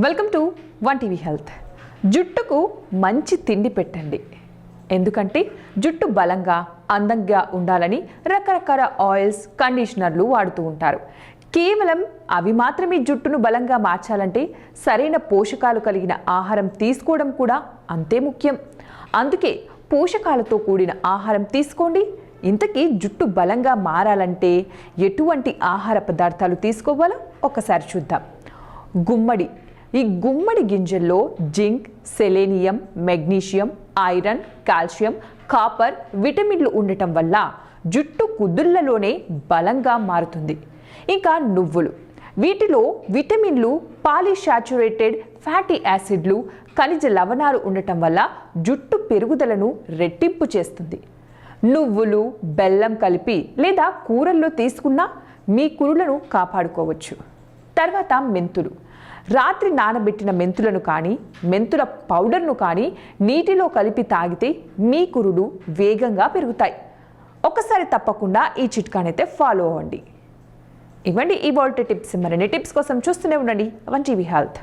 Welcome to one TV health. జుట్టుకు మంచి తిండి పెట్టండి. ఎందుకంటే జుట్టు బలంగా అందంగా ఉండాలని రకరకాల ఆయిల్స్ కండిషనర్లు వాడుతూ ఉంటారు. కేవలం అవి మాత్రమే జుట్టును బలంగా మార్చాలంటే సరైన పోషకాలు కలిగిన ఆహారం తీసుకోవడం కూడా అంతే ముఖ్యం. అందుకే పోషకాలతో కూడిన ఆహారం తీసుకోండి. ఇంతకీ జుట్టు బలంగా మారాలంటే ఎటువంటి ఆహార పదార్థాలు తీసుకోవాలో ఒకసారి చూద్దాం. గుమ్మడి. ఈ గుమ్మడి గింజల్లో zinc, selenium, magnesium, iron, calcium, copper, విటమిన్లు ఉండటం వల్ల జుట్టు కుదుళ్లలోనే బలంగా మారుతుంది. ఇంకా నువ్వులు. వీటిలో విటమిన్లు, పాలీశాచురేటెడ్ ఫ్యాటీ యాసిడ్లు, ఖనిజ లవణాలు ఉండటం వల్ల జుట్టు పెరుగుదలను రెట్టింపు చేస్తుంది. నువ్వులు, బెల్లం కలిపి లేదా కూరల్లో తీసుకున్నా మీ కురులను కాపాడుకోవచ్చు. తర్వాత మెంతులు. రాత్రి నానబెట్టిన మెంతులను కానీ మెంతుల పౌడర్ను కానీ నీటిలో కలిపి తాగితే మీ కురులు వేగంగా పెరుగుతాయి. ఒకసారి తప్పకుండా ఈ చిట్కానైతే ఫాలో అవ్వండి. ఇవ్వండి ఈ వాల్ట్ టిప్స్. మరిన్ని టిప్స్ కోసం చూస్తూనే ఉండండి వన్ టీవీ హెల్త్.